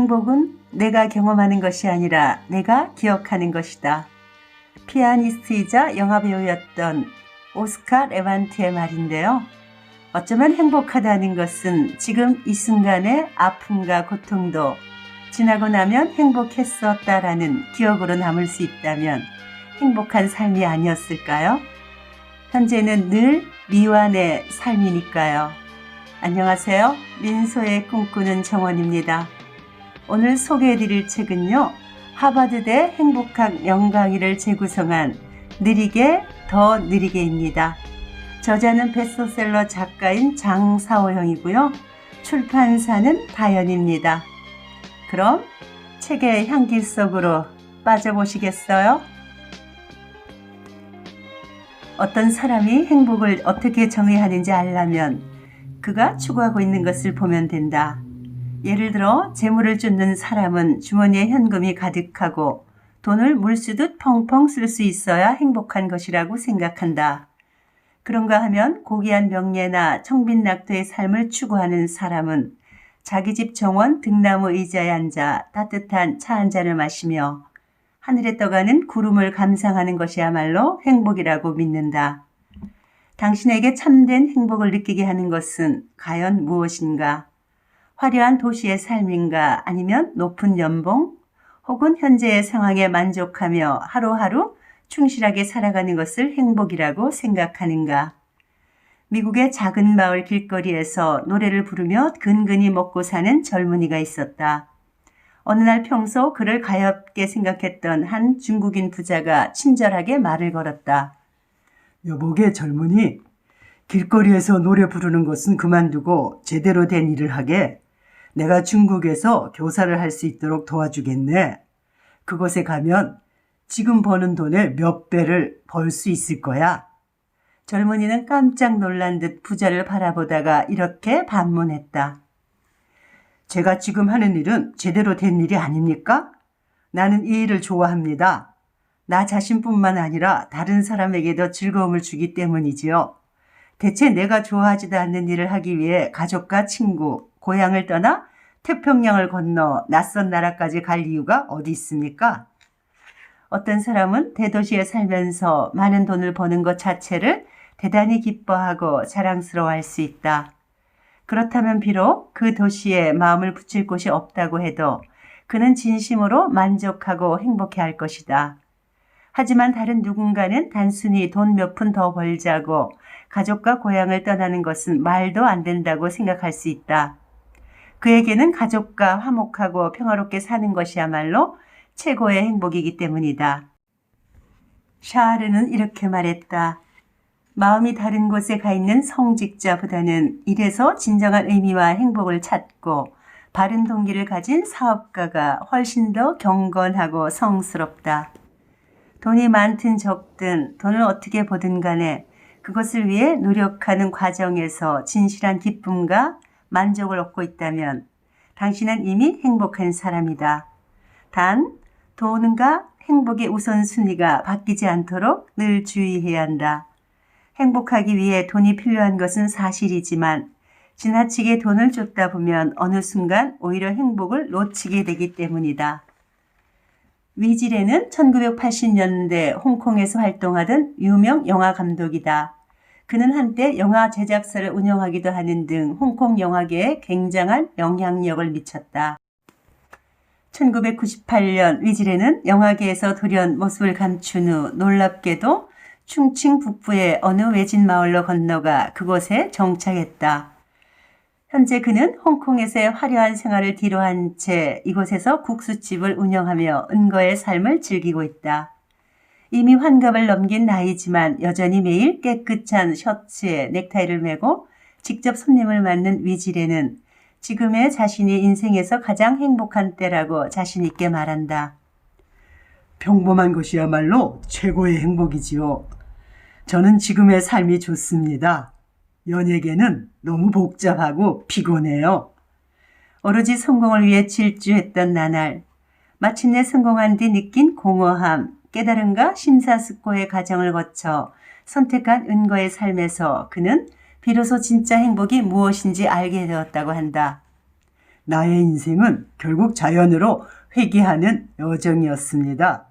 행복은 내가 경험하는 것이 아니라 내가 기억하는 것이다. 피아니스트이자 영화배우였던 오스카 레반트의 말인데요. 어쩌면 행복하다는 것은 지금 이 순간의 아픔과 고통도 지나고 나면 행복했었다라는 기억으로 남을 수 있다면 행복한 삶이 아니었을까요? 현재는 늘 미완의 삶이니까요. 안녕하세요. 민소의 꿈꾸는 정원입니다. 오늘 소개해드릴 책은요. 하버드대 행복학 명강의를 재구성한 느리게 더 느리게입니다. 저자는 베스트셀러 작가인 장사오형이고요. 출판사는 다연입니다. 그럼 책의 향기 속으로 빠져보시겠어요? 어떤 사람이 행복을 어떻게 정의하는지 알려면 그가 추구하고 있는 것을 보면 된다. 예를 들어 재물을 쫓는 사람은 주머니에 현금이 가득하고 돈을 물쓰듯 펑펑 쓸 수 있어야 행복한 것이라고 생각한다. 그런가 하면 고귀한 명예나 청빈낙도의 삶을 추구하는 사람은 자기 집 정원 등나무 의자에 앉아 따뜻한 차 한 잔을 마시며 하늘에 떠가는 구름을 감상하는 것이야말로 행복이라고 믿는다. 당신에게 참된 행복을 느끼게 하는 것은 과연 무엇인가? 화려한 도시의 삶인가? 아니면 높은 연봉? 혹은 현재의 상황에 만족하며 하루하루 충실하게 살아가는 것을 행복이라고 생각하는가? 미국의 작은 마을 길거리에서 노래를 부르며 근근히 먹고 사는 젊은이가 있었다. 어느 날 평소 그를 가엾게 생각했던 한 중국인 부자가 친절하게 말을 걸었다. 여보게 젊은이, 길거리에서 노래 부르는 것은 그만두고 제대로 된 일을 하게. 내가 중국에서 교사를 할 수 있도록 도와주겠네. 그곳에 가면 지금 버는 돈의 몇 배를 벌 수 있을 거야. 젊은이는 깜짝 놀란 듯 부자를 바라보다가 이렇게 반문했다. 제가 지금 하는 일은 제대로 된 일이 아닙니까? 나는 이 일을 좋아합니다. 나 자신뿐만 아니라 다른 사람에게도 즐거움을 주기 때문이지요. 대체 내가 좋아하지도 않는 일을 하기 위해 가족과 친구, 고향을 떠나 태평양을 건너 낯선 나라까지 갈 이유가 어디 있습니까? 어떤 사람은 대도시에 살면서 많은 돈을 버는 것 자체를 대단히 기뻐하고 자랑스러워할 수 있다. 그렇다면 비록 그 도시에 마음을 붙일 곳이 없다고 해도 그는 진심으로 만족하고 행복해할 것이다. 하지만 다른 누군가는 단순히 돈 몇 푼 더 벌자고 가족과 고향을 떠나는 것은 말도 안 된다고 생각할 수 있다. 그에게는 가족과 화목하고 평화롭게 사는 것이야말로 최고의 행복이기 때문이다. 샤르는 이렇게 말했다. 마음이 다른 곳에 가 있는 성직자보다는 일에서 진정한 의미와 행복을 찾고 바른 동기를 가진 사업가가 훨씬 더 경건하고 성스럽다. 돈이 많든 적든 돈을 어떻게 버든 간에 그것을 위해 노력하는 과정에서 진실한 기쁨과 만족을 얻고 있다면 당신은 이미 행복한 사람이다. 단, 돈과 행복의 우선순위가 바뀌지 않도록 늘 주의해야 한다. 행복하기 위해 돈이 필요한 것은 사실이지만 지나치게 돈을 쫓다 보면 어느 순간 오히려 행복을 놓치게 되기 때문이다. 위지레는 1980년대 홍콩에서 활동하던 유명 영화 감독이다. 그는 한때 영화 제작사를 운영하기도 하는 등 홍콩 영화계에 굉장한 영향력을 미쳤다. 1998년 위지레는 영화계에서 돌연 모습을 감춘 후 놀랍게도 충칭 북부의 어느 외진 마을로 건너가 그곳에 정착했다. 현재 그는 홍콩에서의 화려한 생활을 뒤로한 채 이곳에서 국수집을 운영하며 은거의 삶을 즐기고 있다. 이미 환갑을 넘긴 나이지만 여전히 매일 깨끗한 셔츠에 넥타이를 매고 직접 손님을 맞는 위지레는 지금의 자신이 인생에서 가장 행복한 때라고 자신 있게 말한다. 평범한 것이야말로 최고의 행복이지요. 저는 지금의 삶이 좋습니다. 연예계는 너무 복잡하고 피곤해요. 오로지 성공을 위해 질주했던 나날, 마침내 성공한 뒤 느낀 공허함, 깨달음과 심사숙고의 과정을 거쳐 선택한 은거의 삶에서 그는 비로소 진짜 행복이 무엇인지 알게 되었다고 한다. 나의 인생은 결국 자연으로 회귀하는 여정이었습니다.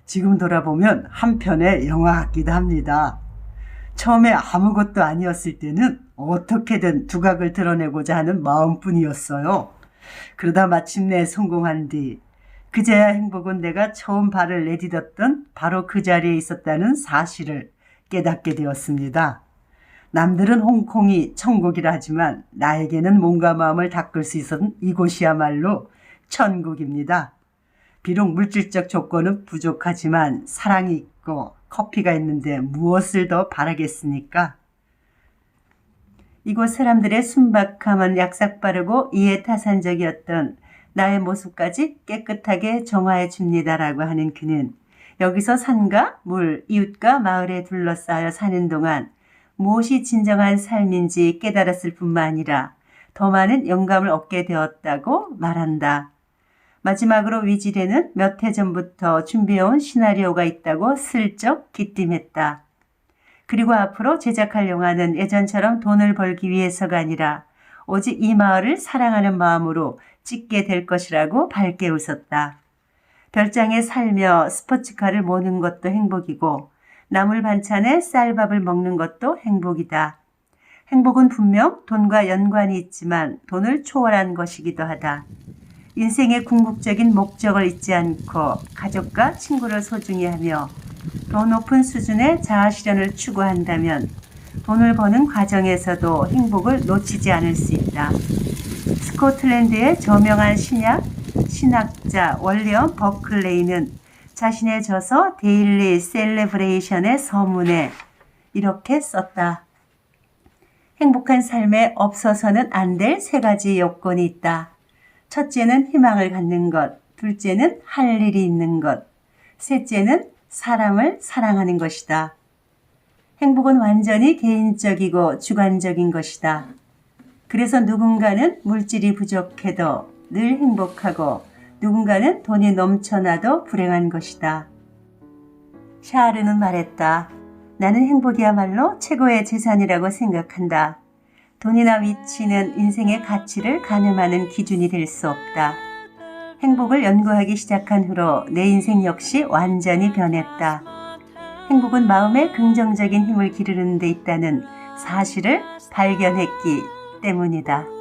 지금 돌아보면 한편의 영화 같기도 합니다. 처음에 아무것도 아니었을 때는 어떻게든 두각을 드러내고자 하는 마음뿐이었어요. 그러다 마침내 성공한 뒤 그제야 행복은 내가 처음 발을 내딛었던 바로 그 자리에 있었다는 사실을 깨닫게 되었습니다. 남들은 홍콩이 천국이라 하지만 나에게는 몸과 마음을 닦을 수 있었던 이곳이야말로 천국입니다. 비록 물질적 조건은 부족하지만 사랑이 있고 커피가 있는데 무엇을 더 바라겠습니까? 이곳 사람들의 순박함은 약삭빠르고 이해타산적이었던 나의 모습까지 깨끗하게 정화해 줍니다라고 하는 그는 여기서 산과 물, 이웃과 마을에 둘러싸여 사는 동안 무엇이 진정한 삶인지 깨달았을 뿐만 아니라 더 많은 영감을 얻게 되었다고 말한다. 마지막으로 위질에는 몇 해 전부터 준비해온 시나리오가 있다고 슬쩍 기띔했다. 그리고 앞으로 제작할 영화는 예전처럼 돈을 벌기 위해서가 아니라 오직 이 마을을 사랑하는 마음으로 찍게 될 것이라고 밝게 웃었다. 별장에 살며 스포츠카를 모는 것도 행복이고 나물 반찬에 쌀밥을 먹는 것도 행복이다. 행복은 분명 돈과 연관이 있지만 돈을 초월한 것이기도 하다. 인생의 궁극적인 목적을 잊지 않고 가족과 친구를 소중히 하며 더 높은 수준의 자아실현을 추구한다면 돈을 버는 과정에서도 행복을 놓치지 않을 수 있다. 스코틀랜드의 저명한 신학자 월리엄 버클레이는 자신의 저서 데일리 셀레브레이션의 서문에 이렇게 썼다. 행복한 삶에 없어서는 안 될 세 가지 요건이 있다. 첫째는 희망을 갖는 것, 둘째는 할 일이 있는 것, 셋째는 사람을 사랑하는 것이다. 행복은 완전히 개인적이고 주관적인 것이다. 그래서 누군가는 물질이 부족해도 늘 행복하고 누군가는 돈이 넘쳐나도 불행한 것이다. 샤르는 말했다. 나는 행복이야말로 최고의 재산이라고 생각한다. 돈이나 위치는 인생의 가치를 가늠하는 기준이 될 수 없다. 행복을 연구하기 시작한 후로 내 인생 역시 완전히 변했다. 행복은 마음의 긍정적인 힘을 기르는 데 있다는 사실을 발견했기 때문이다.